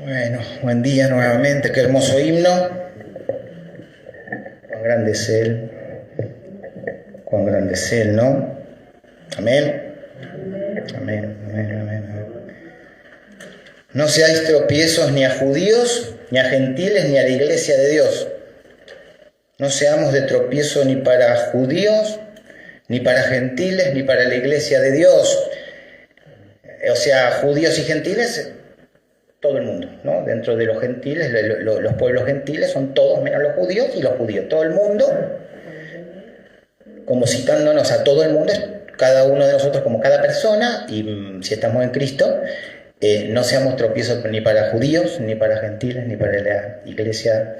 Bueno, buen día nuevamente, qué hermoso himno. Cuán grande es Él, cuán grande es Él, ¿no? Amén. Amén, amén, amén. No seáis tropiezos ni a judíos, ni a gentiles, ni a la iglesia de Dios. No seamos de tropiezo ni para judíos, ni para gentiles, ni para la iglesia de Dios. O sea, judíos y gentiles, todo el mundo, ¿no? Dentro de los gentiles, los pueblos gentiles son todos menos los judíos, y los judíos, todo el mundo, como citándonos a todo el mundo, cada uno de nosotros como cada persona, y si estamos en Cristo, no seamos tropiezos ni para judíos, ni para gentiles, ni para la iglesia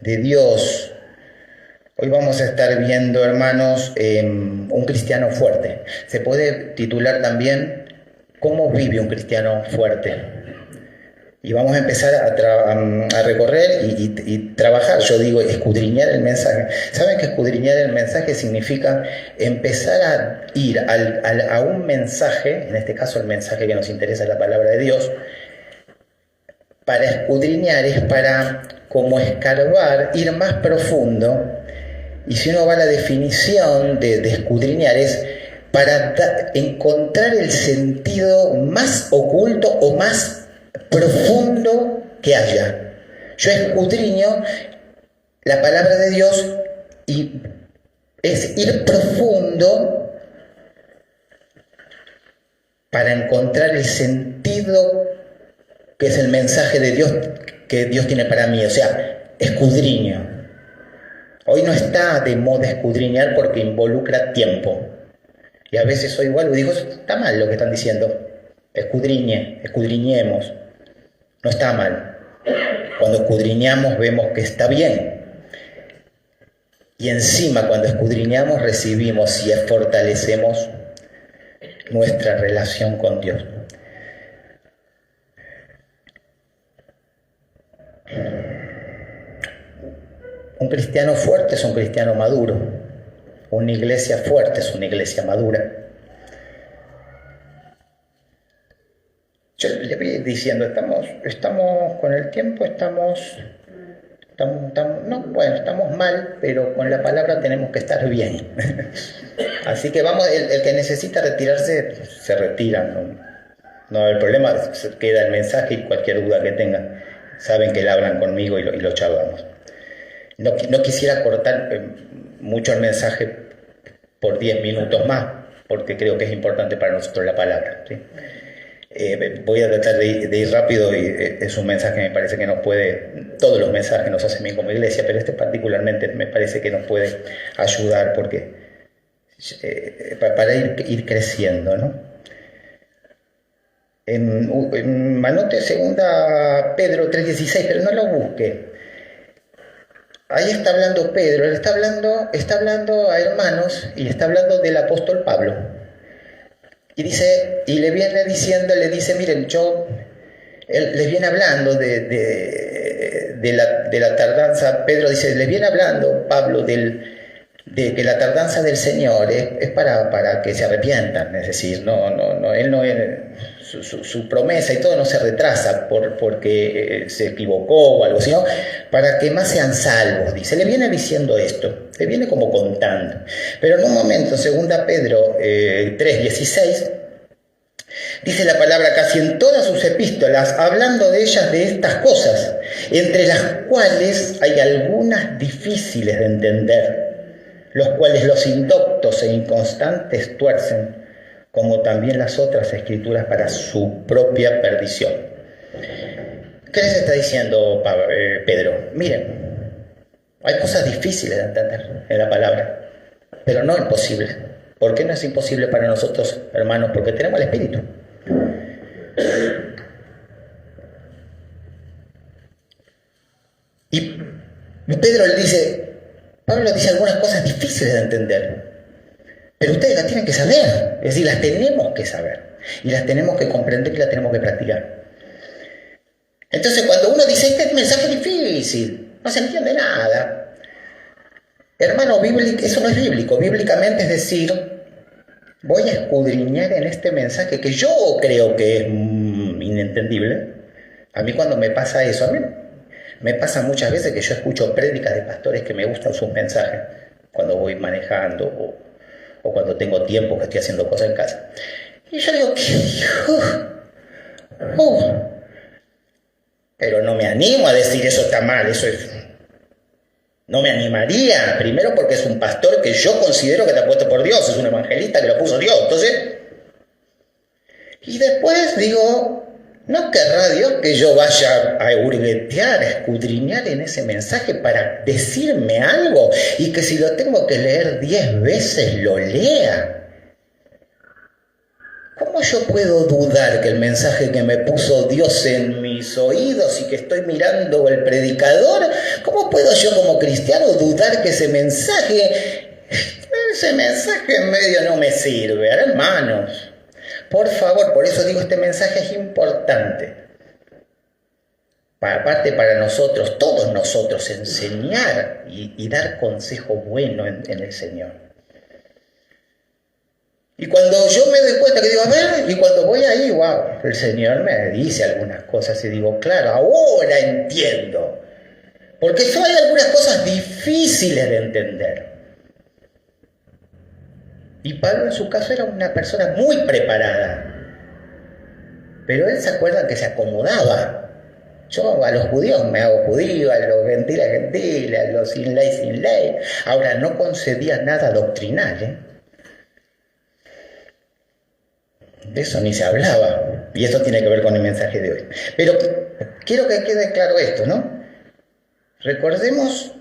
de Dios. Hoy vamos a estar viendo, hermanos, un cristiano fuerte. Se puede titular también ¿Cómo vive un cristiano fuerte? Y vamos a empezar a recorrer y trabajar, yo digo, escudriñar el mensaje. ¿Saben que escudriñar el mensaje significa empezar a ir a un mensaje, en este caso el mensaje que nos interesa es la palabra de Dios? Para escudriñar es para como escarbar, ir más profundo. Y si uno va a la definición de escudriñar es para encontrar el sentido más oculto o más profundo que haya. Yo escudriño la palabra de Dios y es ir profundo para encontrar el sentido que es el mensaje de Dios que Dios tiene para mí. O sea, escudriño. Hoy no está de moda escudriñar porque involucra tiempo. Y a veces soy igual y digo, está mal lo que están diciendo. Escudriñemos. No está mal. Cuando escudriñamos vemos que está bien. Y encima cuando escudriñamos recibimos y fortalecemos nuestra relación con Dios. Un cristiano fuerte es un cristiano maduro. Una iglesia fuerte es una iglesia madura. Yo le voy diciendo, estamos con el tiempo, estamos mal, pero con la palabra tenemos que estar bien. Así que vamos, el que necesita retirarse, se retira. No hay problema, queda el mensaje y cualquier duda que tengan, saben que le hablan conmigo y lo charlamos. No quisiera cortar mucho el mensaje por 10 minutos más, porque creo que es importante para nosotros la palabra, ¿sí? Voy a tratar de ir rápido y es un mensaje que me parece que nos puede, todos los mensajes nos hacen bien como iglesia, pero este particularmente me parece que nos puede ayudar porque para ir creciendo, ¿no? Anote 2 Pedro 3:16, pero no lo busque. Ahí está hablando Pedro, él está hablando a hermanos y está hablando del apóstol Pablo. Y dice, y le dice, miren, él les viene hablando de la tardanza. Pedro dice, les viene hablando Pablo de que la tardanza del Señor es para que se arrepientan, es decir, él no su promesa y todo no se retrasa porque se equivocó o algo, sino para que más sean salvos, dice. Le viene diciendo esto, le viene como contando. Pero en un momento, 2 Pedro 3:16, dice la palabra casi en todas sus epístolas, hablando de ellas, de estas cosas, entre las cuales hay algunas difíciles de entender, los cuales los indoctos e inconstantes tuercen, como también las otras escrituras para su propia perdición. ¿Qué les está diciendo Pedro? Miren, hay cosas difíciles de entender en la palabra, pero no imposibles. ¿Por qué no es imposible para nosotros, hermanos? Porque tenemos el Espíritu. Y Pablo dice algunas cosas difíciles de entender, pero ustedes las tienen que saber, es decir, las tenemos que saber, y las tenemos que comprender y las tenemos que practicar. Entonces cuando uno dice, este mensaje es difícil, no se entiende nada, hermano, eso no es bíblico. Bíblicamente es decir, voy a escudriñar en este mensaje que yo creo que es inentendible, A mí cuando me pasa eso, a mí me pasa muchas veces que yo escucho prédicas de pastores que me gustan sus mensajes cuando voy manejando o cuando tengo tiempo que estoy haciendo cosas en casa. Y yo digo, ¿qué dijo? Pero no me animo a decir eso está mal, eso es... No me animaría, primero porque es un pastor que yo considero que está puesto por Dios, es un evangelista que lo puso Dios, entonces... Y después digo, ¿no querrá Dios que yo vaya a hurguetear, a escudriñar en ese mensaje para decirme algo? Y que si lo tengo que leer 10 veces, lo lea. ¿Cómo yo puedo dudar que el mensaje que me puso Dios en mis oídos y que estoy mirando el predicador, cómo puedo yo como cristiano dudar que ese mensaje en medio no me sirve? Hermanos, por favor, por eso digo, este mensaje es importante. Aparte para nosotros, todos nosotros, enseñar y dar consejo bueno en el Señor. Y cuando yo me doy cuenta que digo, a ver, y cuando voy ahí, wow, el Señor me dice algunas cosas y digo, claro, ahora entiendo. Porque hay algunas cosas difíciles de entender. Y Pablo en su caso era una persona muy preparada. Pero él se acuerda que se acomodaba. Yo a los judíos me hago judío, a los gentiles, a los sin ley. Ahora, no concedía nada doctrinal, ¿eh? De eso ni se hablaba. Y esto tiene que ver con el mensaje de hoy. Pero quiero que quede claro esto, ¿no? Recordemos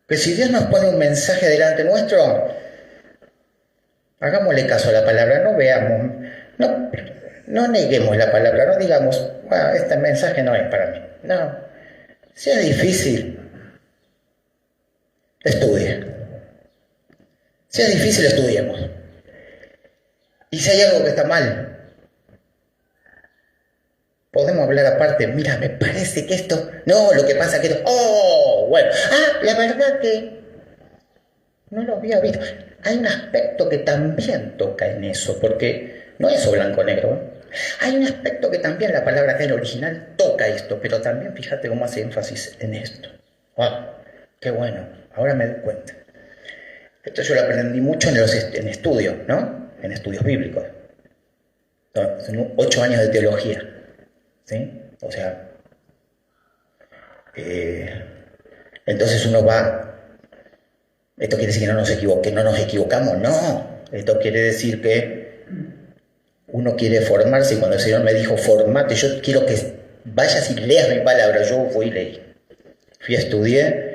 que si Dios nos pone un mensaje delante nuestro, hagámosle caso a la palabra, no veamos, no neguemos la palabra, no digamos, este mensaje no es para mí. No, si es difícil, estudie. Si es difícil, estudiemos. Y si hay algo que está mal, podemos hablar aparte. Mira, me parece que esto... No, lo que pasa es que... Bueno. La verdad que no lo había visto. Hay un aspecto que también toca en eso, porque no es eso blanco-negro, ¿eh? Hay un aspecto que también la palabra que en el original toca esto, pero también fíjate cómo hace énfasis en esto. ¡Wow! ¡Qué bueno! Ahora me doy cuenta. Esto yo lo aprendí mucho en estudios, ¿no? En estudios bíblicos. Son 8 años de teología, ¿sí? O sea, entonces uno va... ¿Esto quiere decir que no nos equivocamos? No. Esto quiere decir que uno quiere formarse y cuando el Señor me dijo, formate, yo quiero que vayas y leas mi palabra. Yo fui y leí. Estudié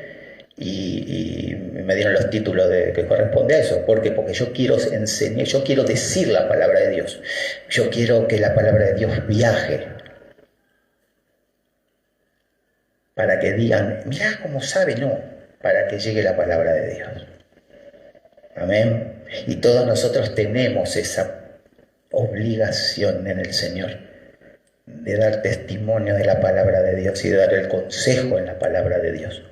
y me dieron los títulos que corresponde a eso. ¿Por qué? Porque yo quiero enseñar, yo quiero decir la palabra de Dios. Yo quiero que la palabra de Dios viaje. Para que digan, mirá cómo sabe, no. Para que llegue la palabra de Dios. Amén. Y todos nosotros tenemos esa obligación en el Señor de dar testimonio de la palabra de Dios y de dar el consejo en la palabra de Dios.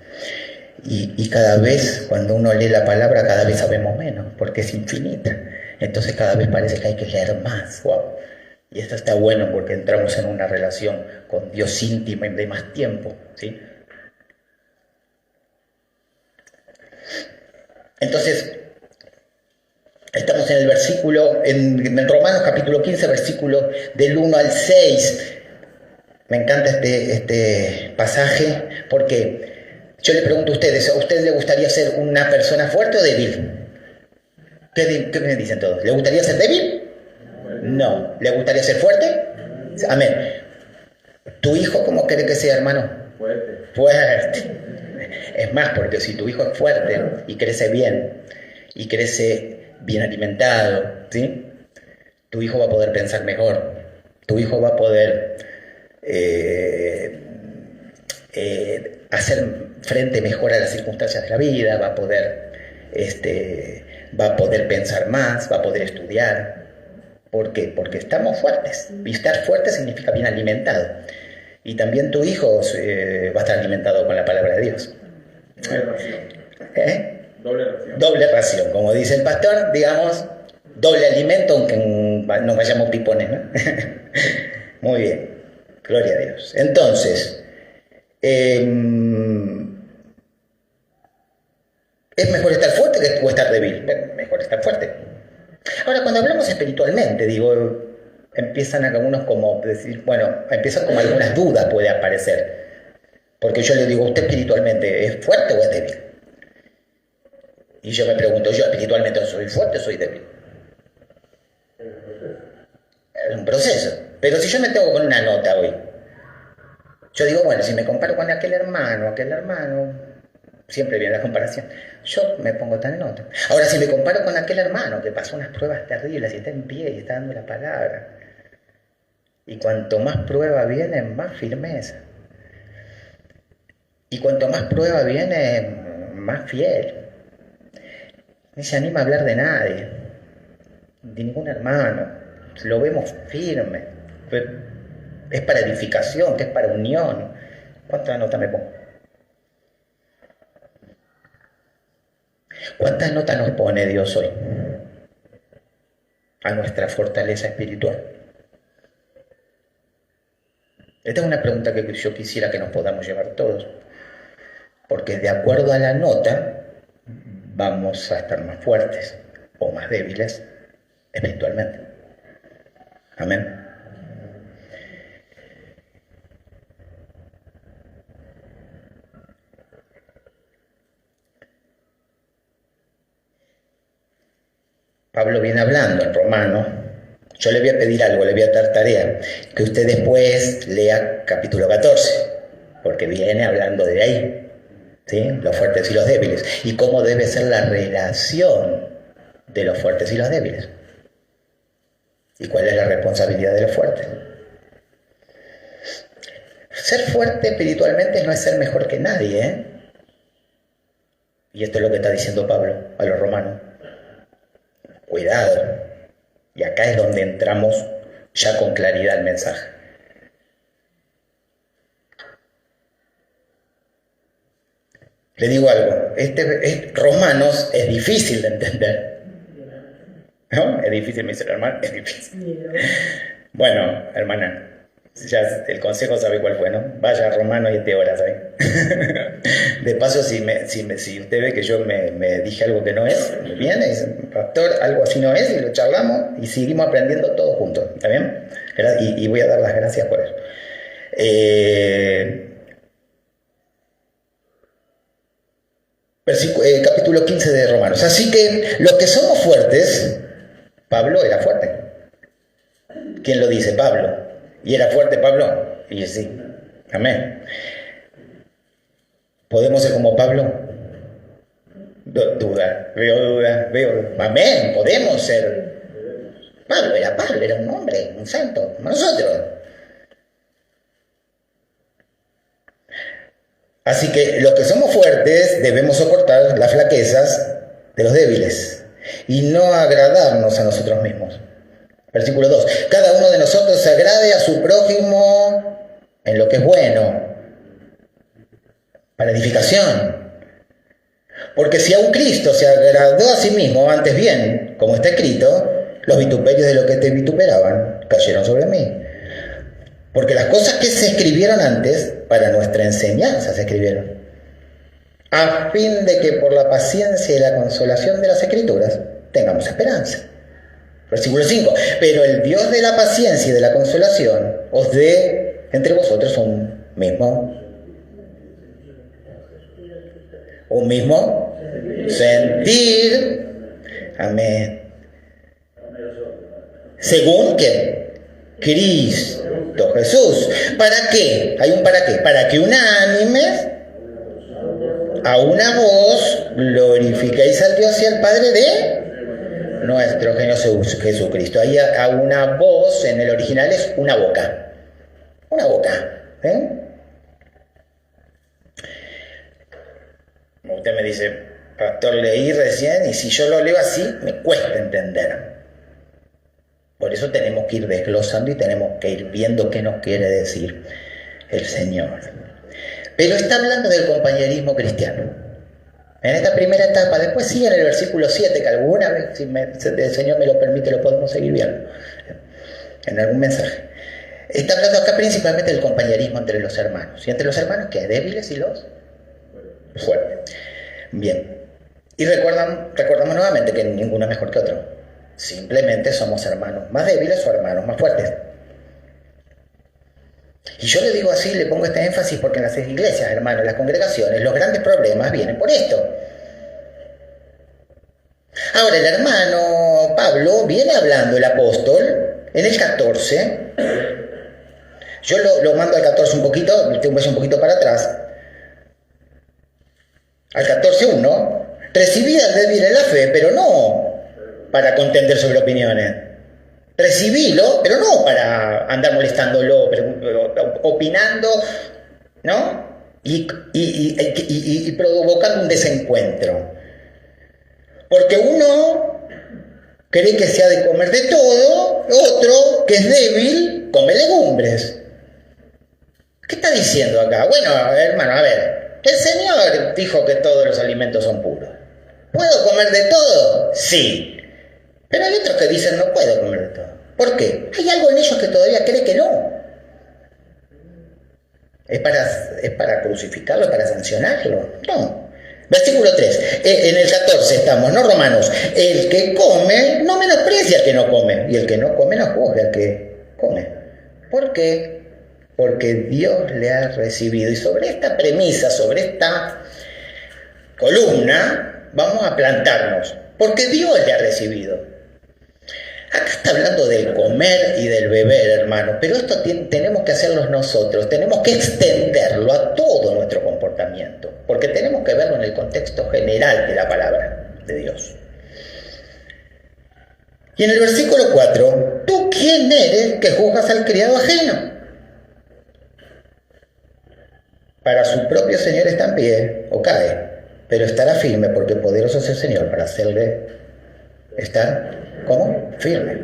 Y cada vez, cuando uno lee la palabra, cada vez sabemos menos, porque es infinita. Entonces cada vez parece que hay que leer más. Wow. Y esto está bueno porque entramos en una relación con Dios íntima y de más tiempo, ¿sí? Entonces, estamos en el versículo, en Romanos capítulo 15, versículo del 1 al 6. Me encanta este pasaje porque yo le pregunto a ustedes, ¿a usted le gustaría ser una persona fuerte o débil? ¿Qué me dicen todos? ¿Le gustaría ser débil? No. ¿Le gustaría ser fuerte? Amén. ¿Tu hijo cómo quiere que sea, hermano? Fuerte. Es más, porque si tu hijo es fuerte y crece bien alimentado, ¿sí? Tu hijo va a poder pensar mejor. Tu hijo va a poder hacer frente mejor a las circunstancias de la vida, va a poder pensar más, va a poder estudiar. ¿Por qué? Porque estamos fuertes. Y estar fuerte significa bien alimentado. Y también tu hijo va a estar alimentado con la palabra de Dios. Doble ración. Como dice el pastor, digamos, doble alimento, aunque nos vayamos pipones, ¿no? Muy bien. Gloria a Dios. Entonces, ¿es mejor estar fuerte o estar débil? Mejor estar fuerte. Ahora, cuando hablamos espiritualmente, digo, empiezan algunos como decir, bueno, empiezan como algunas dudas puede aparecer. Porque yo le digo, ¿usted espiritualmente es fuerte o es débil? Y yo me pregunto, ¿yo espiritualmente soy fuerte o soy débil? Es un proceso. Pero si yo me tengo con una nota hoy, yo digo, bueno, si me comparo con aquel hermano, siempre viene la comparación, yo me pongo tal nota. Ahora, si me comparo con aquel hermano que pasó unas pruebas terribles y está en pie y está dando la palabra, y cuanto más prueba viene, más firmeza. Y cuanto más prueba viene, más fiel. No se anima a hablar de nadie, de ningún hermano. Lo vemos firme. Es para edificación, que es para unión. ¿Cuántas notas me pongo? ¿Cuántas notas nos pone Dios hoy a nuestra fortaleza espiritual? Esta es una pregunta que yo quisiera que nos podamos llevar todos. Porque de acuerdo a la nota, vamos a estar más fuertes o más débiles espiritualmente. Amén. Pablo viene hablando en Romanos. Yo le voy a pedir algo, le voy a dar tarea, que usted después lea capítulo 14, porque viene hablando de ahí, ¿sí? Los fuertes y los débiles, y cómo debe ser la relación de los fuertes y los débiles, y cuál es la responsabilidad de los fuertes. Ser fuerte espiritualmente no es ser mejor que nadie, ¿eh? Y esto es lo que está diciendo Pablo a los romanos. Cuidado. Y acá es donde entramos ya con claridad el mensaje. Le digo algo, Romanos es difícil de entender. ¿No? Es difícil, me dice el hermano, es difícil. Bueno, hermana, ya el consejo sabe cuál fue, ¿no? Vaya a Romanos y te horas ahí. De paso, si usted ve que yo me dije algo que no es, me viene y dice, pastor, algo así no es, y lo charlamos y seguimos aprendiendo todos juntos, ¿está bien? Y voy a dar las gracias por eso. Capítulo 15 de Romanos. Así que los que somos fuertes, Pablo era fuerte. ¿Quién lo dice? Pablo. ¿Y era fuerte Pablo? Y sí. Amén. ¿Podemos ser como Pablo? Veo. Amén, podemos ser. Pablo, era un hombre, un santo, como nosotros. Así que los que somos fuertes debemos soportar las flaquezas de los débiles y no agradarnos a nosotros mismos. Versículo 2. Cada uno de nosotros se agrade a su prójimo en lo que es bueno, para edificación. Porque si aún Cristo se agradó a sí mismo, antes bien, como está escrito, los vituperios de los que te vituperaban cayeron sobre mí. Porque las cosas que se escribieron antes, para nuestra enseñanza se escribieron, a fin de que por la paciencia y la consolación de las Escrituras tengamos esperanza. Versículo 5. Pero el Dios de la paciencia y de la consolación os dé entre vosotros un mismo sentir. Amén. Según que Cristo Jesús. ¿Para qué? Hay un para qué. Para que unánimes a una voz glorifiquéis al Dios y al Padre de nuestro Jesucristo. Ahí a una voz en el original es una boca. Una boca. Usted me dice, pastor, leí recién y si yo lo leo así, me cuesta entender. Por eso tenemos que ir desglosando y tenemos que ir viendo qué nos quiere decir el Señor. Pero está hablando del compañerismo cristiano. En esta primera etapa, después sigue en el versículo 7, que alguna vez, si el Señor me lo permite, lo podemos seguir viendo en algún mensaje. Está hablando acá principalmente del compañerismo entre los hermanos. ¿Y entre los hermanos qué? ¿Débiles y los fuertes? Bien. Y recordamos nuevamente que ninguno es mejor que otro. Simplemente somos hermanos más débiles o hermanos más fuertes. Y yo le digo así, le pongo este énfasis porque en las iglesias, hermanos, en las congregaciones, los grandes problemas vienen por esto. Ahora, el hermano Pablo viene hablando, el apóstol, en el 14. Yo lo mando al 14 un poquito, un beso un poquito para atrás. Al 14:1, recibí al débil en la fe, pero no para contender sobre opiniones. Recibílo, pero no para andar molestándolo, opinando, ¿no? Y provocando un desencuentro. Porque uno cree que se ha de comer de todo, otro, que es débil, come legumbres. ¿Qué está diciendo acá? Bueno, hermano, a ver, el Señor dijo que todos los alimentos son puros. ¿Puedo comer de todo? Sí. Pero hay otros que dicen no puedo comer de todo. ¿Por qué? Hay algo en ellos que todavía cree que no. ¿Es para crucificarlo, para sancionarlo? No. Versículo 3. En el 14 estamos, ¿no, Romanos? El que come no menosprecia al que no come. Y el que no come no juzga al que come. ¿Por qué? Porque Dios le ha recibido. Y sobre esta premisa, sobre esta columna, vamos a plantarnos. Porque Dios le ha recibido. Acá está hablando del comer y del beber, hermano, pero esto tenemos que hacerlo nosotros, tenemos que extenderlo a todo nuestro comportamiento, porque tenemos que verlo en el contexto general de la palabra de Dios. Y en el versículo 4, ¿tú quién eres que juzgas al criado ajeno? Para su propio Señor está en pie o cae, pero estará firme porque poderoso es el Señor para hacerle estar... ¿Cómo? Firme.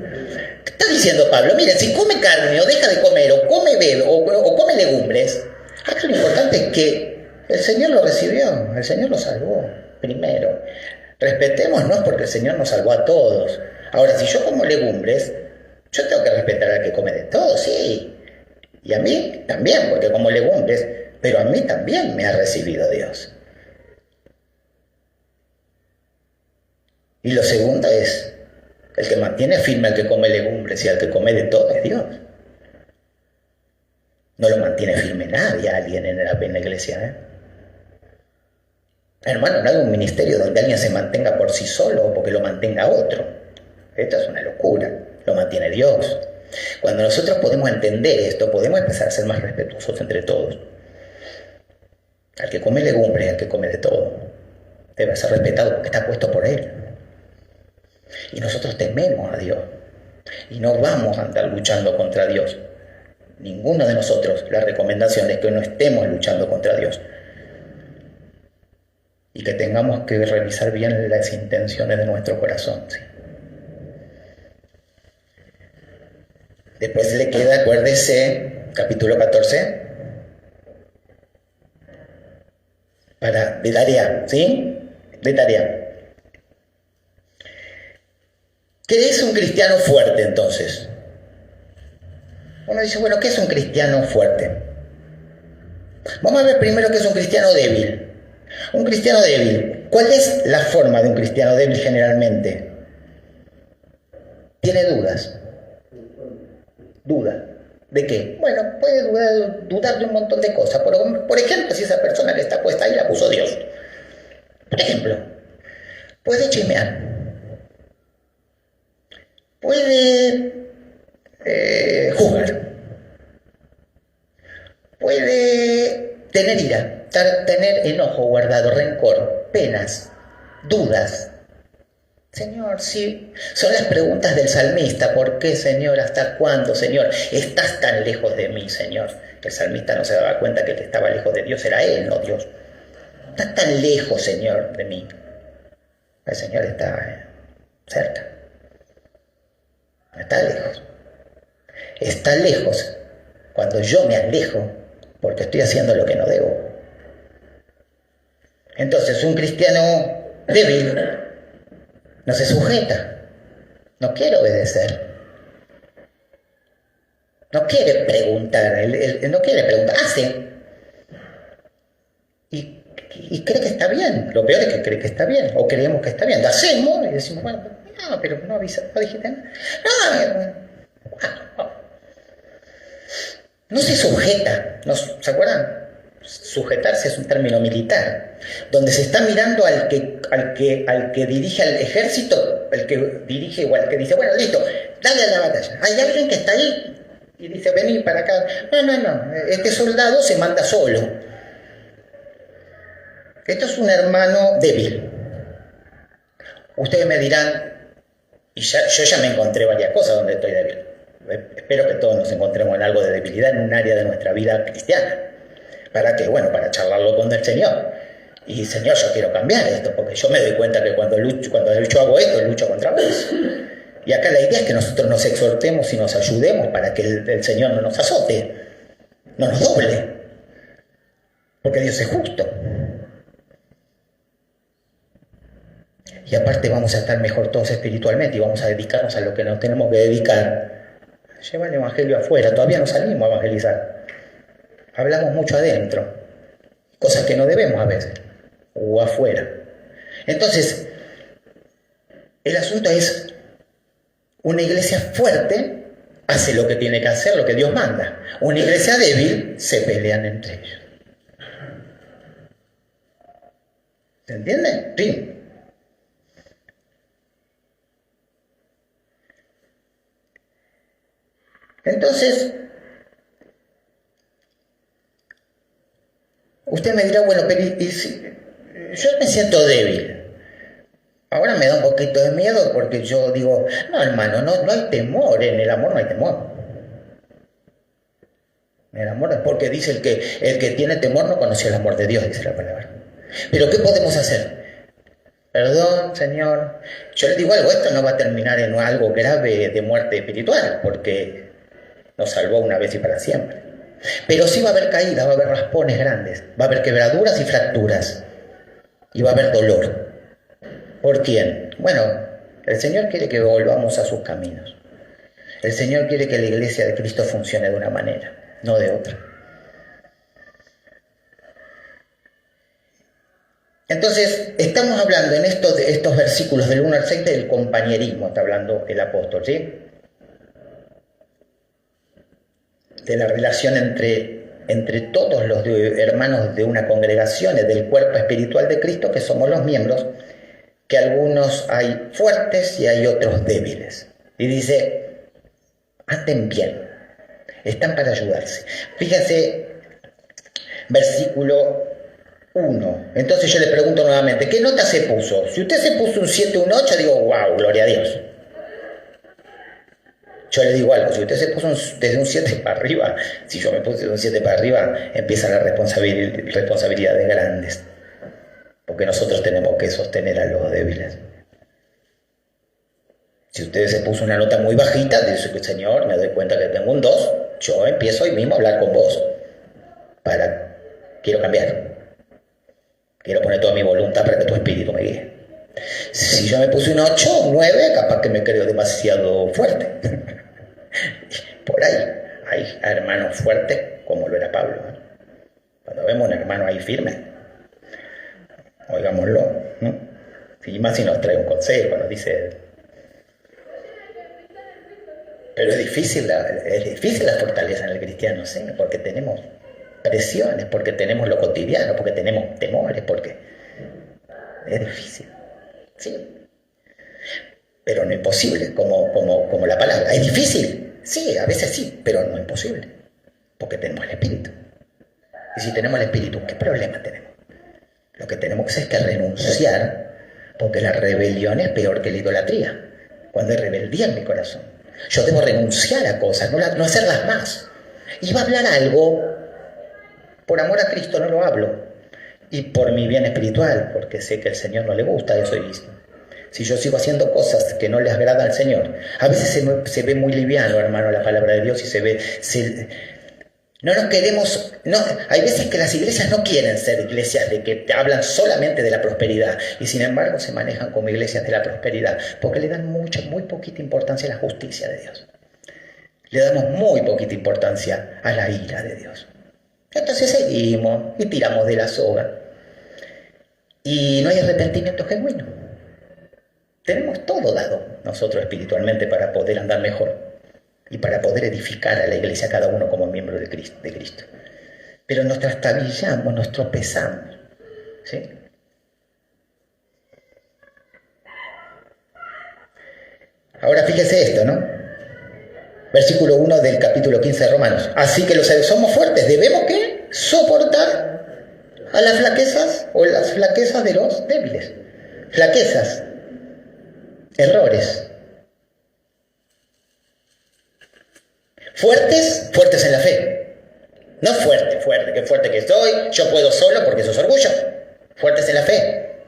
¿Qué está diciendo Pablo? Mire, si come carne o deja de comer o come o come legumbres, acá lo importante es que el Señor lo recibió, el Señor lo salvó primero. Respetémonos porque el Señor nos salvó a todos. Ahora, si yo como legumbres, yo tengo que respetar al que come de todo, sí. Y a mí también, porque como legumbres, pero a mí también me ha recibido Dios. Y lo segundo es... El que mantiene firme al que come legumbres y al que come de todo es Dios. No lo mantiene firme nadie, alguien en la iglesia. Hermano, no hay un ministerio donde alguien se mantenga por sí solo o porque lo mantenga otro. Esto es una locura. Lo mantiene Dios. Cuando nosotros podemos entender esto, podemos empezar a ser más respetuosos entre todos. Al que come legumbres y al que come de todo debe ser respetado porque está puesto por Él. Y nosotros tememos a Dios. Y no vamos a andar luchando contra Dios. Ninguno de nosotros. La recomendación es que no estemos luchando contra Dios. Y que tengamos que revisar bien las intenciones de nuestro corazón. ¿Sí? Después le queda, acuérdese, capítulo 14. De tarea, ¿sí? De tarea. ¿Qué es un cristiano fuerte entonces? Uno dice, bueno, ¿qué es un cristiano fuerte? Vamos a ver primero qué es un cristiano débil. Un cristiano débil. ¿Cuál es la forma de un cristiano débil generalmente? Tiene dudas. ¿Duda? ¿De qué? Bueno, puede dudar de un montón de cosas. Por ejemplo, si esa persona que está puesta ahí la puso Dios. Por ejemplo, puede chismear. Puede juzgar, puede tener ira, tener enojo guardado, rencor, penas, dudas. Señor, sí, son las preguntas del salmista. ¿Por qué, Señor? ¿Hasta cuándo, Señor? Estás tan lejos de mí, Señor. El salmista no se daba cuenta que el que estaba lejos de Dios era él, no Dios. Estás tan lejos, Señor, de mí. El Señor está cerca. Está lejos. Está lejos cuando yo me alejo porque estoy haciendo lo que no debo. Entonces, un cristiano débil no se sujeta, no quiere obedecer. No quiere preguntar, él no quiere preguntar, hace. Y cree que está bien. Lo peor es que cree que está bien, o creemos que está bien. Lo hacemos y decimos, bueno, no, pero no avisa, no dijiste nada. No se sujeta, ¿se acuerdan? Sujetarse es un término militar, donde se está mirando al que dirige al ejército, el que dirige o al que dice, bueno, listo, dale a la batalla. Hay alguien que está ahí y dice, vení para acá. No, este soldado se manda solo. Esto es un hermano débil. Ustedes me dirán, y yo ya me encontré varias cosas donde estoy débil. Espero que todos nos encontremos en algo de debilidad en un área de nuestra vida cristiana. ¿Para qué? Bueno, para charlarlo con el Señor. Y Señor, yo quiero cambiar esto, porque yo me doy cuenta que cuando yo hago esto, lucho contra vos. Y acá la idea es que nosotros nos exhortemos y nos ayudemos para que el Señor no nos azote, no nos doble. Porque Dios es justo. Y aparte vamos a estar mejor todos espiritualmente y vamos a dedicarnos a lo que nos tenemos que dedicar. Lleva el evangelio afuera, todavía no salimos a evangelizar. Hablamos mucho adentro, cosas que no debemos a veces, o afuera. Entonces, el asunto es, una iglesia fuerte hace lo que tiene que hacer, lo que Dios manda. Una iglesia débil se pelean entre ellos. ¿Se entiende? Sí. Entonces, usted me dirá, bueno, pero yo me siento débil. Ahora me da un poquito de miedo porque yo digo, no hermano, no hay temor, en el amor no hay temor. En el amor es porque dice el que tiene temor no conoció el amor de Dios, dice la palabra. Pero ¿qué podemos hacer? Perdón, Señor. Yo le digo algo, esto no va a terminar en algo grave de muerte espiritual, porque nos salvó una vez y para siempre. Pero sí va a haber caídas, va a haber raspones grandes, va a haber quebraduras y fracturas, y va a haber dolor. ¿Por quién? Bueno, el Señor quiere que volvamos a sus caminos. El Señor quiere que la iglesia de Cristo funcione de una manera, no de otra. Entonces, estamos hablando en estos versículos del 1 al 6 del compañerismo, está hablando el apóstol, ¿sí? De la relación entre todos los hermanos de una congregación, del cuerpo espiritual de Cristo, que somos los miembros, que algunos hay fuertes y hay otros débiles. Y dice, anden bien, están para ayudarse. Fíjense, versículo 1. Entonces yo le pregunto nuevamente, ¿qué nota se puso? Si usted se puso un 7 o un 8, digo, wow, gloria a Dios. Yo le digo algo, si usted se puso desde un 7 para arriba, si yo me puse de un 7 para arriba, empiezan las responsabilidades grandes. Porque nosotros tenemos que sostener a los débiles. Si usted se puso una nota muy bajita, dice que Señor, me doy cuenta que tengo un 2, yo empiezo hoy mismo a hablar con vos. Quiero cambiar. Quiero poner toda mi voluntad para que tu espíritu me guíe. Si yo me puse un 8, un 9, capaz que me creo demasiado fuerte. Por ahí hay hermanos fuertes, como lo era Pablo. Cuando vemos un hermano ahí firme, oigámoslo, ¿no? Y más si nos trae un consejo, nos dice. Pero es difícil la fortaleza en el cristiano, ¿sí? Porque tenemos presiones, porque tenemos lo cotidiano, porque tenemos temores, porque es difícil, ¿sí? Pero no imposible, como la palabra. ¿Es difícil? Sí, a veces sí, pero no imposible, porque tenemos el Espíritu. Y si tenemos el Espíritu, ¿qué problema tenemos? Lo que tenemos que hacer es que renunciar, porque la rebelión es peor que la idolatría. Cuando hay rebeldía en mi corazón, yo debo renunciar a cosas, no hacerlas más. Y va a hablar algo, por amor a Cristo no lo hablo, y por mi bien espiritual, porque sé que al Señor no le gusta eso. Y si yo sigo haciendo cosas que no le agradan al Señor, a veces se ve muy liviano, hermano, la palabra de Dios, y no nos queremos, hay veces que las iglesias no quieren ser iglesias de que te hablan solamente de la prosperidad, y sin embargo se manejan como iglesias de la prosperidad, porque le dan muy poquita importancia a la justicia de Dios. Le damos muy poquita importancia a la ira de Dios. Entonces seguimos y tiramos de la soga. Y no hay arrepentimiento genuino. Tenemos todo dado nosotros espiritualmente para poder andar mejor y para poder edificar a la iglesia, cada uno como miembro de Cristo. Pero nos trastabillamos, nos tropezamos. ¿Sí? Ahora fíjese esto, ¿no? Versículo 1 del capítulo 15 de Romanos. Así que los seres somos fuertes, debemos ¿qué? Soportar a las flaquezas o las flaquezas de los débiles. Flaquezas, errores. Fuertes en la fe. No fuerte, qué fuerte que estoy, yo puedo solo porque eso es orgullo. Fuertes en la fe.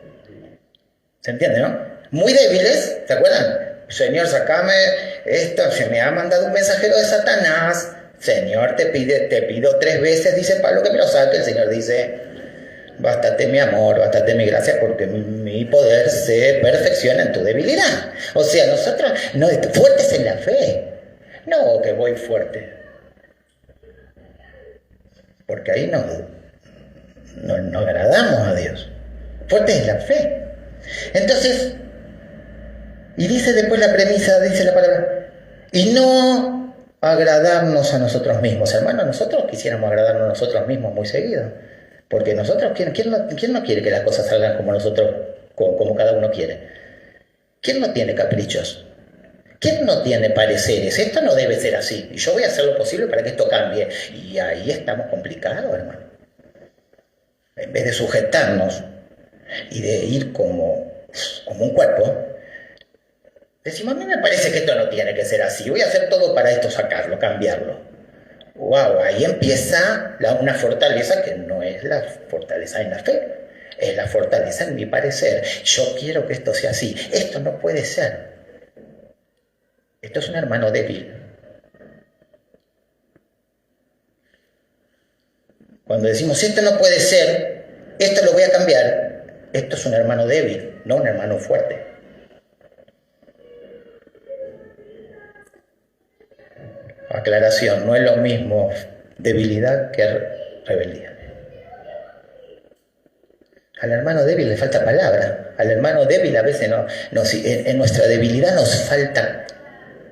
¿Se entiende, no? Muy débiles, ¿se acuerdan? Señor, sacame esto, se me ha mandado un mensajero de Satanás. Señor, te pido 3 veces, dice Pablo, que me lo saque. El Señor dice, bástate mi amor, bástate mi gracia, porque mi poder se perfecciona en tu debilidad. O sea, nosotros, no, fuertes en la fe. No, que voy fuerte. Porque ahí no agradamos a Dios. Fuertes en la fe. Entonces, y dice después la premisa, dice la palabra, y no agradarnos a nosotros mismos. Hermanos, nosotros quisiéramos agradarnos a nosotros mismos muy seguido. Porque nosotros, ¿quién no quiere que las cosas salgan como nosotros, como cada uno quiere? ¿Quién no tiene caprichos? ¿Quién no tiene pareceres? Esto no debe ser así. Y yo voy a hacer lo posible para que esto cambie. Y ahí estamos complicados, hermano. En vez de sujetarnos y de ir como un cuerpo, decimos, a mí me parece que esto no tiene que ser así. Voy a hacer todo para esto sacarlo, cambiarlo. Wow, ahí empieza una fortaleza que no es la fortaleza en la fe. Es la fortaleza en mi parecer. Yo quiero que esto sea así. Esto no puede ser. Esto es un hermano débil. Cuando decimos, esto no puede ser, esto lo voy a cambiar, esto es un hermano débil, no un hermano fuerte. Aclaración, no es lo mismo debilidad que rebeldía. Al hermano débil le falta palabra. Al hermano débil a veces en nuestra debilidad nos falta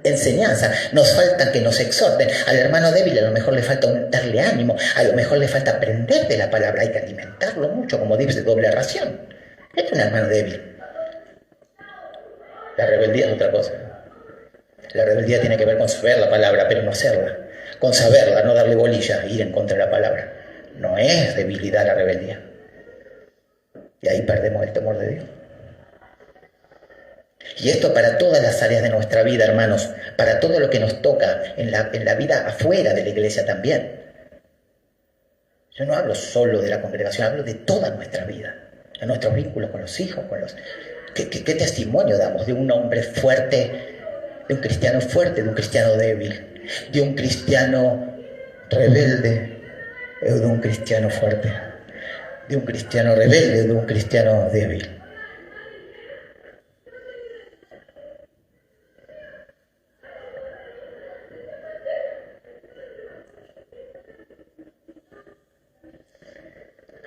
enseñanza, nos falta que nos exhorten. Al hermano débil a lo mejor le falta darle ánimo, a lo mejor le falta aprender de la palabra, hay que alimentarlo mucho, como dice, doble ración. Este es un hermano débil. La rebeldía es otra cosa. La rebeldía tiene que ver con saber la palabra, pero no hacerla. Con saberla, no darle bolilla, ir en contra de la palabra. No es debilidad la rebeldía. Y ahí perdemos el temor de Dios. Y esto para todas las áreas de nuestra vida, hermanos, para todo lo que nos toca en la vida afuera de la iglesia también. Yo no hablo solo de la congregación, hablo de toda nuestra vida, de nuestros vínculos con los hijos, ¿Qué testimonio damos de un hombre fuerte, de un cristiano fuerte, de un cristiano débil, de un cristiano rebelde, o de un cristiano fuerte, de un cristiano rebelde, de un cristiano débil?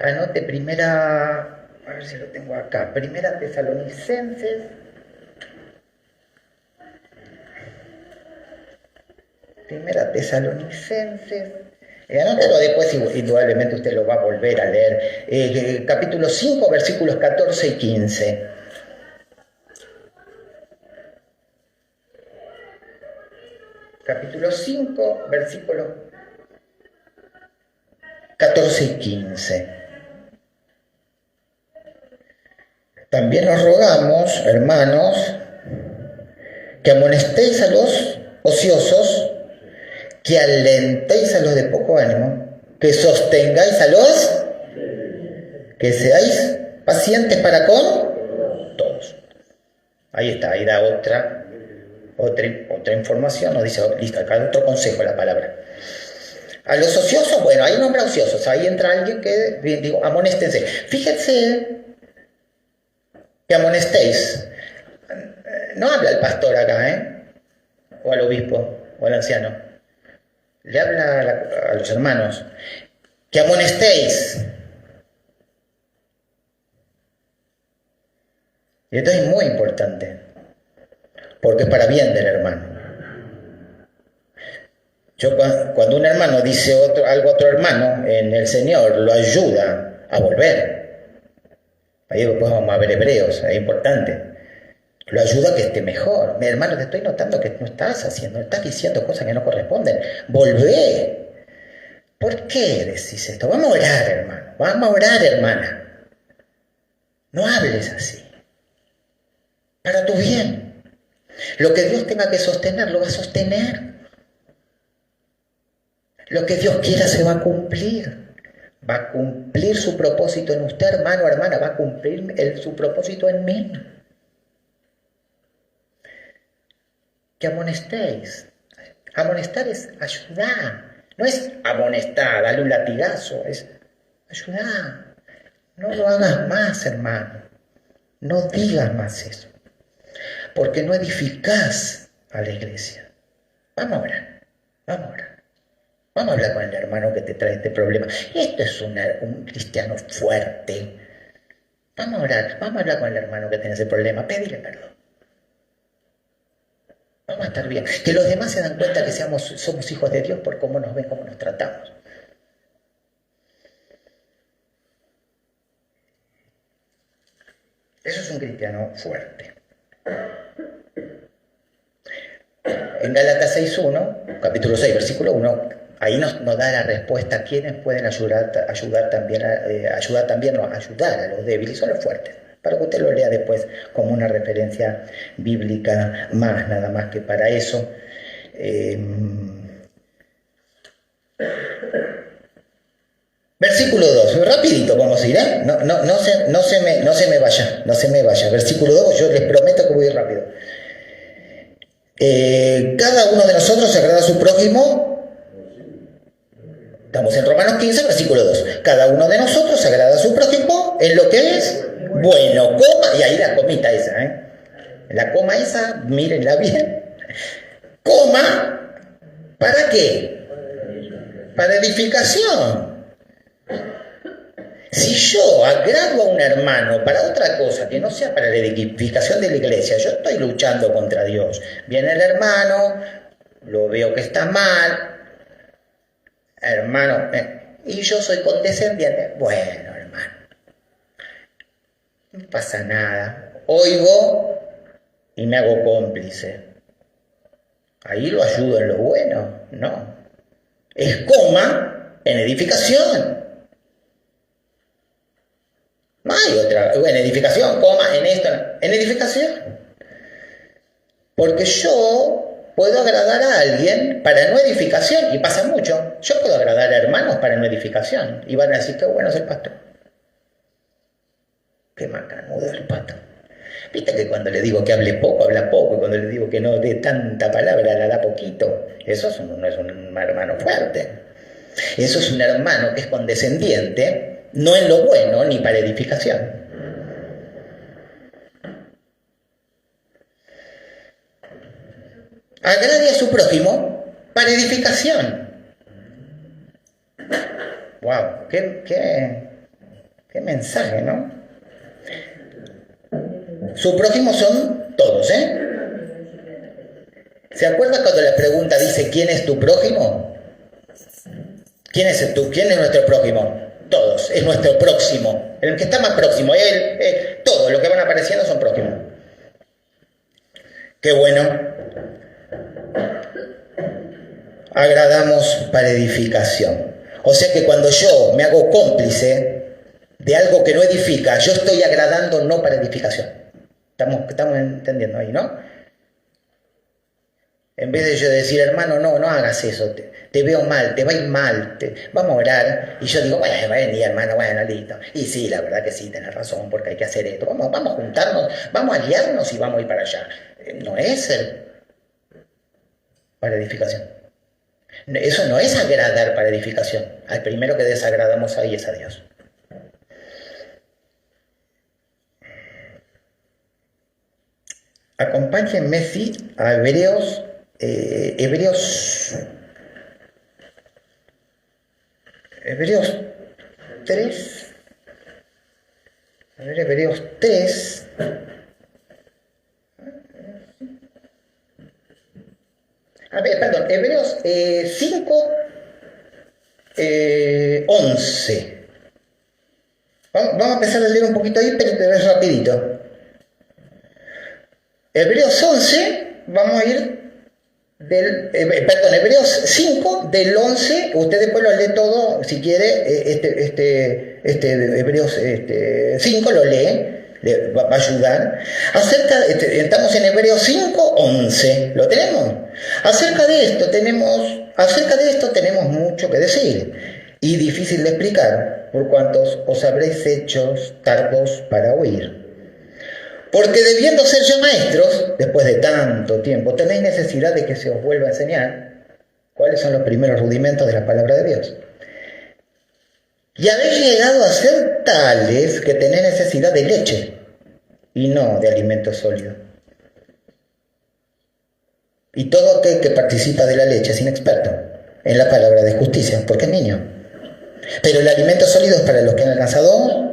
Anote primera, a ver si lo tengo acá, Primera Tesalonicenses. Anótelo después, indudablemente usted lo va a volver a leer. Capítulo 5, versículos 14 y 15. Capítulo 5, versículos 14 y 15. También os rogamos, hermanos, que amonestéis a los ociosos, que alentéis a los de poco ánimo, que sostengáis a los, que seáis pacientes para con todos. Ahí está, ahí da otra información, nos dice, listo, acá otro consejo la palabra. A los ociosos, bueno, ahí nombra ociosos, ahí entra alguien que, digo, amonéstense. Fíjense que amonestéis. No habla el pastor acá, o al obispo, o al anciano. le habla a los hermanos, que amonestéis. Y esto es muy importante, porque es para bien del hermano. Cuando un hermano dice algo a otro hermano, en el Señor lo ayuda a volver. Ahí después vamos a ver Hebreos, es importante. Lo ayuda a que esté mejor. Mi hermano, te estoy notando que no estás haciendo, estás diciendo cosas que no corresponden. Volvé. ¿Por qué decís esto? Vamos a orar, hermano. Vamos a orar, hermana. No hables así. Para tu bien. Lo que Dios tenga que sostener, lo va a sostener. Lo que Dios quiera se va a cumplir. Va a cumplir su propósito en usted, hermano, hermana. Va a cumplir su propósito en mí. Que amonestéis. Amonestar es ayudar. No es amonestar, darle un latigazo. Es ayudar. No lo hagas más, hermano. No digas más eso. Porque no edificás a la iglesia. Vamos a orar. Vamos a orar. Vamos a hablar con el hermano que te trae este problema. Esto es un cristiano fuerte. Vamos a orar. Vamos a hablar con el hermano que tiene ese problema. Pedirle perdón. Vamos a estar bien. Que los demás se dan cuenta que somos hijos de Dios por cómo nos ven, cómo nos tratamos. Eso es un cristiano fuerte. En Gálatas 6.1, capítulo 6, versículo 1, ahí nos da la respuesta a quienes pueden ayudar también a los débiles, son los fuertes. Para que usted lo lea después como una referencia bíblica más, nada más que para eso. Versículo 2, rapidito vamos a ir, ¿eh? No se me vaya. Versículo 2, yo les prometo que voy a ir rápido. Cada uno de nosotros se agrada a su prójimo. Estamos en Romanos 15, versículo 2. Cada uno de nosotros se agrada a su prójimo en lo que es bueno, coma, y ahí la comita esa, ¿eh? La coma esa, mírenla bien. Coma, ¿para qué? Para edificación. Si yo agrado a un hermano para otra cosa que no sea para la edificación de la iglesia, yo estoy luchando contra Dios. Viene el hermano, lo veo que está mal, hermano, y yo soy condescendiente. Bueno, hermano, no pasa nada. Oigo y me hago cómplice. Ahí lo ayudo en lo bueno. No. Es coma en edificación. No hay otra. En edificación, coma, en esto. En edificación. Porque yo puedo agradar a alguien para no edificación. Y pasa mucho. Yo puedo agradar a hermanos para no edificación. Y van a decir, qué bueno es el pastor. Qué macanudo el pato. Viste que cuando le digo que hable poco, habla poco. Y cuando le digo que no dé tanta palabra, la da poquito. Eso no es un hermano fuerte. Eso es un hermano que es condescendiente. No en lo bueno, ni para edificación. Agrade a su prójimo para edificación. ¡Wow! ¡Qué mensaje!, ¿no? Su prójimo son todos, ¿eh? ¿Se acuerda cuando la pregunta dice ¿quién es tu prójimo? ¿Quién es nuestro prójimo? Todos, es nuestro próximo. El que está más próximo, todos los que van apareciendo son prójimos. Qué bueno. Agradamos para edificación. O sea que cuando yo me hago cómplice de algo que no edifica, yo estoy agradando no para edificación. Estamos entendiendo ahí, ¿no? En vez de yo decir, hermano, no hagas eso, te veo mal, te va a ir mal, vamos a orar. Y yo digo, bueno, vení, hermano, bueno, listo. Y sí, la verdad que sí, tenés razón, porque hay que hacer esto. Vamos a juntarnos, vamos a aliarnos y vamos a ir para allá. No es para edificación. Eso no es agradar para edificación. Al primero que desagradamos ahí es a Dios. Acompáñenme, sí, a Hebreos Hebreos 3. A ver, Hebreos 3. A ver, perdón, Hebreos 5, 11. Vamos a empezar a leer un poquito ahí, pero es rapidito. Hebreos 11, vamos a ir Hebreos 5, del 11, usted después lo lee todo, si quiere, Hebreos 5 lo lee, le va a ayudar. Estamos en Hebreos 5, 11, ¿lo tenemos? Acerca de esto tenemos mucho que decir, y difícil de explicar, por cuantos os habréis hecho tardos para oír. Porque debiendo ser ya maestros, después de tanto tiempo, tenéis necesidad de que se os vuelva a enseñar cuáles son los primeros rudimentos de la palabra de Dios. Y habéis llegado a ser tales que tenéis necesidad de leche y no de alimento sólido. Y todo aquel que participa de la leche es inexperto en la palabra de justicia, porque es niño. Pero el alimento sólido es para los que han alcanzado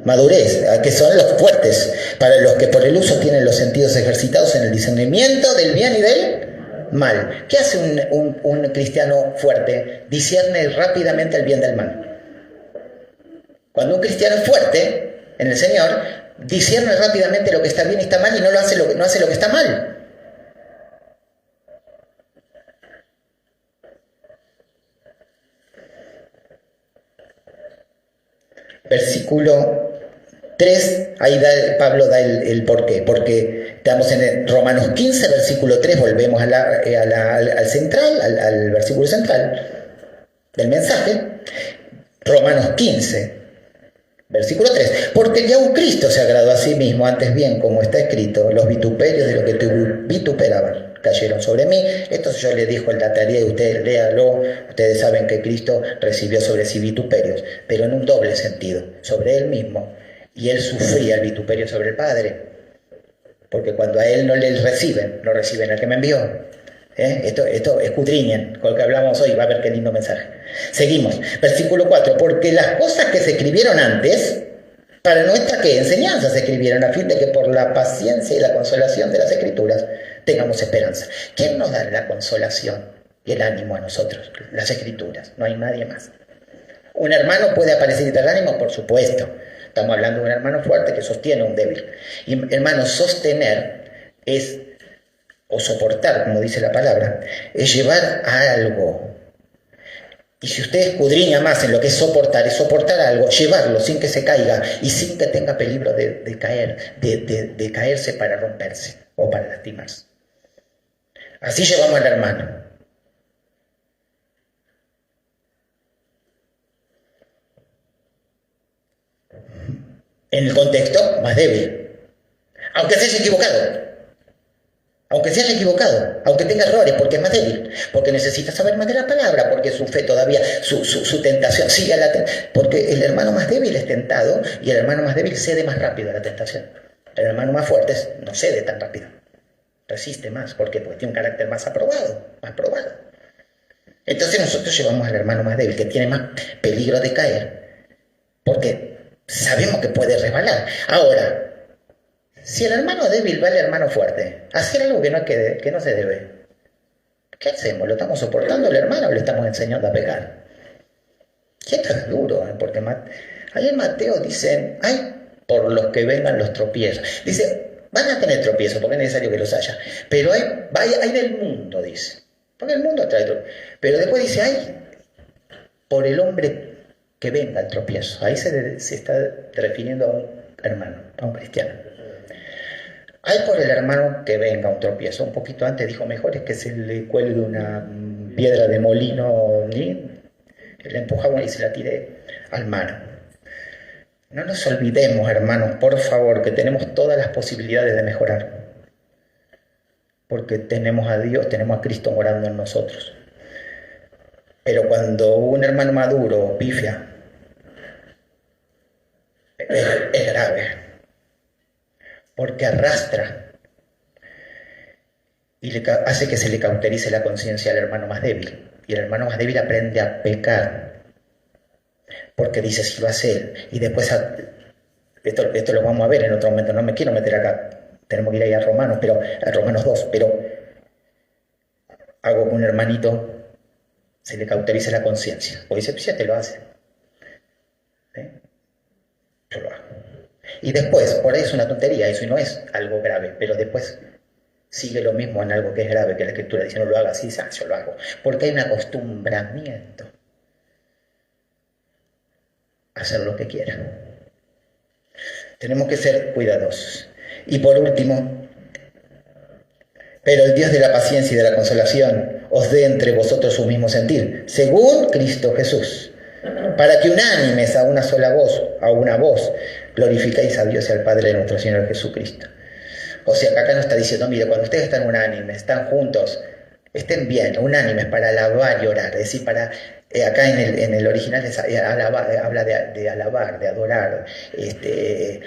madurez, que son los fuertes, para los que por el uso tienen los sentidos ejercitados en el discernimiento del bien y del mal. ¿Qué hace un cristiano fuerte? Discierne rápidamente el bien del mal. Cuando un cristiano es fuerte en el Señor, discierne rápidamente lo que está bien y está mal y no hace lo que está mal. Versículo 3, ahí Pablo da el porqué, porque estamos en Romanos 15, versículo 3, volvemos al central, al versículo central del mensaje. Romanos 15, versículo 3, porque ya un Cristo se agradó a sí mismo, antes bien, como está escrito, los vituperios de lo que te vituperaban cayeron sobre mí. Esto yo le dijo en la tarea, y ustedes léalo. Ustedes saben que Cristo recibió sobre sí vituperios, pero en un doble sentido, sobre él mismo, y él sufría el vituperio sobre el Padre, porque cuando a él no reciben al que me envió. Esto escudriñen con lo que hablamos hoy, va a ver qué lindo mensaje. Seguimos, versículo 4, porque las cosas que se escribieron antes, para nuestra ¿qué? Enseñanza se escribieron, a fin de que por la paciencia y la consolación de las Escrituras tengamos esperanza. ¿Quién nos da la consolación y el ánimo a nosotros? Las Escrituras, no hay nadie más. ¿Un hermano puede aparecer y dar ánimo? Por supuesto. Estamos hablando de un hermano fuerte que sostiene a un débil. Y hermano, sostener es, o soportar, como dice la palabra, es llevar a algo. Y si usted escudriña más en lo que es soportar algo, llevarlo sin que se caiga y sin que tenga peligro de caerse para romperse o para lastimarse. Así llevamos al hermano. En el contexto más débil. Aunque se haya equivocado. Aunque tenga errores, porque es más débil, porque necesita saber más de la palabra, porque su fe todavía, su tentación sigue porque el hermano más débil es tentado y el hermano más débil cede más rápido a la tentación. El hermano más fuerte no cede tan rápido, resiste más, ¿por qué? Porque tiene un carácter más probado. Entonces nosotros llevamos al hermano más débil, que tiene más peligro de caer, porque sabemos que puede resbalar. Ahora, si el hermano débil va al hermano fuerte, hacer algo que no se debe, ¿qué hacemos? ¿Lo estamos soportando al hermano o le estamos enseñando a pecar? Y esto es duro, porque ahí en Mateo dicen, ay, por los que vengan los tropiezos. Dice, van a tener tropiezos porque es necesario que los haya, pero hay del mundo, dice, porque el mundo trae tropiezos. Pero después dice, ay, por el hombre que venga el tropiezo. Ahí se está refiriendo a un hermano, a un cristiano. Hay por el hermano que venga un tropiezo. Un poquito antes dijo, mejor es que se le cuelgue una piedra de molino, le empujamos y se la tire al mar. No nos olvidemos, hermanos, por favor, que tenemos todas las posibilidades de mejorar. Porque tenemos a Dios, tenemos a Cristo morando en nosotros. Pero cuando un hermano maduro pifia, es grave. Porque arrastra y hace que se le cauterice la conciencia al hermano más débil. Y el hermano más débil aprende a pecar porque dice si lo hace Él. Y después, esto lo vamos a ver en otro momento, no me quiero meter acá, tenemos que ir ahí a Romanos, a Romanos 2, pero hago que un hermanito se le cauterice la conciencia. O dice, pues ya te lo hace. Yo lo hago. Y después, por ahí es una tontería eso y no es algo grave, pero después sigue lo mismo en algo que es grave, que la Escritura dice no lo hagas, y yo lo hago. Porque hay un acostumbramiento a hacer lo que quiera. Tenemos que ser cuidadosos. Y por último, pero el Dios de la paciencia y de la consolación os dé entre vosotros su mismo sentir, según Cristo Jesús, para que unánimes a una sola voz, a una voz, glorificáis a Dios y al Padre de nuestro Señor Jesucristo. O sea, que acá nos está diciendo, mire, cuando ustedes están unánimes, están juntos, estén bien, unánimes para alabar y orar. Es decir, para acá en el original es alabar, habla de alabar, de adorar.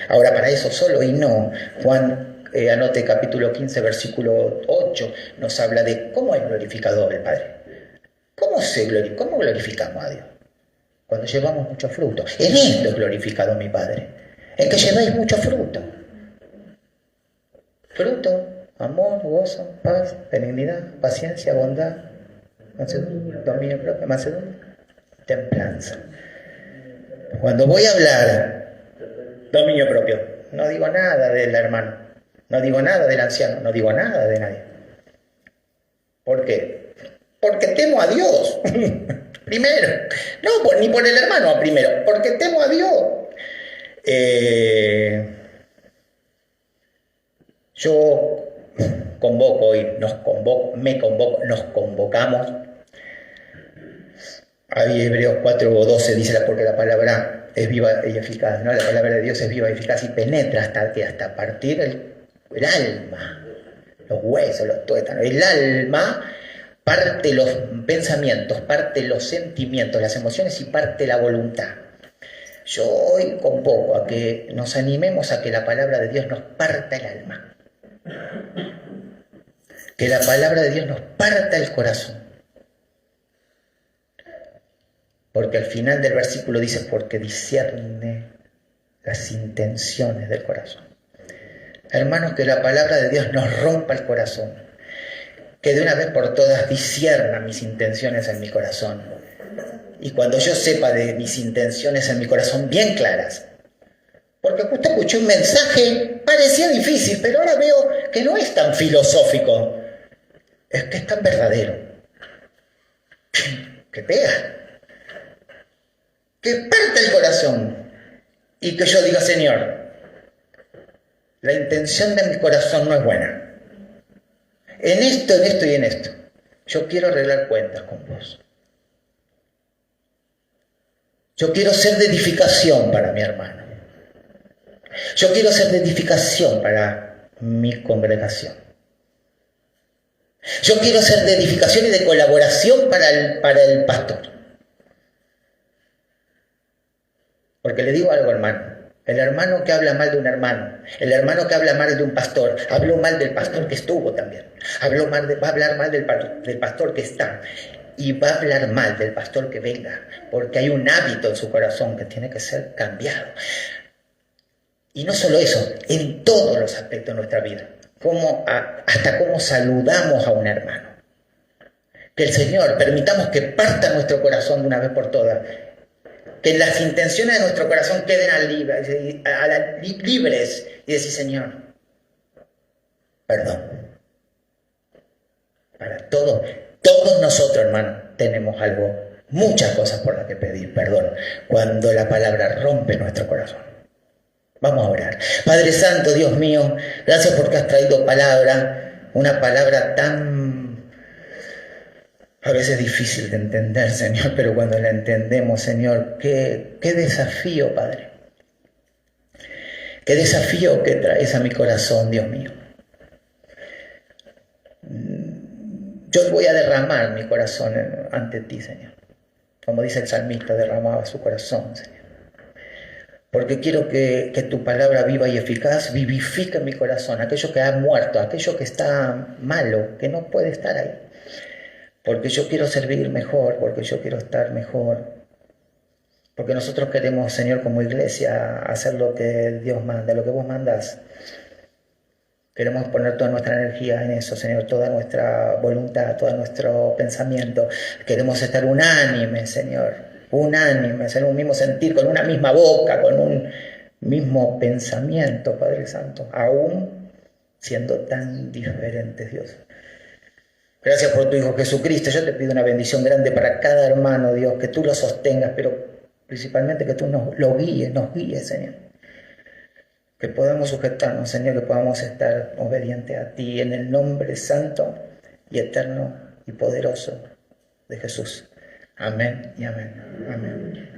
Ahora para eso solo y no. Juan, anote capítulo 15, versículo 8, nos habla de cómo es glorificado el Padre. ¿Cómo glorificamos a Dios? Cuando llevamos mucho fruto. En esto es glorificado mi Padre, en que lleváis mucho fruto. Fruto, amor, gozo, paz, benignidad, paciencia, bondad, dominio propio, mansedumbre, templanza. Cuando voy a hablar dominio propio, no digo nada del hermano, no digo nada del anciano, no digo nada de nadie. ¿Por qué? Porque temo a Dios. Primero. No, ni por el hermano primero, porque temo a Dios. Yo convoco hoy, nos convocamos. Ahí Hebreos 4:12 dice, porque la palabra es viva y eficaz, ¿no? La palabra de Dios es viva y eficaz y penetra hasta partir el alma, los huesos, los tuétanos. El alma parte los pensamientos, parte los sentimientos, las emociones y parte la voluntad. Yo hoy convoco a que nos animemos a que la palabra de Dios nos parta el alma. Que la palabra de Dios nos parta el corazón. Porque al final del versículo dice, porque discierne las intenciones del corazón. Hermanos, que la palabra de Dios nos rompa el corazón. Que de una vez por todas discierna mis intenciones en mi corazón. Y cuando yo sepa de mis intenciones en mi corazón bien claras, porque justo escuché un mensaje, parecía difícil, pero ahora veo que no es tan filosófico, es que es tan verdadero, que pega, que parte el corazón, y que yo diga, Señor, la intención de mi corazón no es buena, en esto y en esto, yo quiero arreglar cuentas con vos. Yo quiero ser de edificación para mi hermano. Yo quiero ser de edificación para mi congregación. Yo quiero ser de edificación y de colaboración para el pastor. Porque le digo algo, hermano. El hermano que habla mal de un hermano, el hermano que habla mal de un pastor, habló mal del pastor que estuvo también. Va a hablar mal del pastor que está. Y va a hablar mal del pastor que venga, porque hay un hábito en su corazón que tiene que ser cambiado. Y no solo eso, en todos los aspectos de nuestra vida, hasta cómo saludamos a un hermano. Que el Señor permitamos que parta nuestro corazón de una vez por todas, que las intenciones de nuestro corazón queden libres y decir, Señor, perdón. Para todos nosotros, hermano, tenemos muchas cosas por las que pedir perdón, cuando la palabra rompe nuestro corazón. Vamos a orar. Padre Santo, Dios mío, gracias porque has traído una palabra tan, a veces difícil de entender, Señor, pero cuando la entendemos, Señor, qué desafío, Padre. Qué desafío que traes a mi corazón, Dios mío. Yo voy a derramar mi corazón ante ti, Señor. Como dice el salmista, derramaba su corazón, Señor. Porque quiero que tu palabra viva y eficaz vivifique mi corazón, aquello que ha muerto, aquello que está malo, que no puede estar ahí. Porque yo quiero servir mejor, porque yo quiero estar mejor, Porque nosotros queremos, Señor, como iglesia, hacer lo que Dios manda, lo que vos mandás. Queremos poner toda nuestra energía en eso, Señor, toda nuestra voluntad, todo nuestro pensamiento. Queremos estar unánimes, Señor, unánimes, en un mismo sentir, con una misma boca, con un mismo pensamiento, Padre Santo, aún siendo tan diferentes, Dios. Gracias por tu Hijo Jesucristo. Yo te pido una bendición grande para cada hermano, Dios, que tú lo sostengas, pero principalmente que tú nos guíes, Señor. Que podamos sujetarnos, Señor, que podamos estar obedientes a ti en el nombre santo y eterno y poderoso de Jesús. Amén y amén. Amén.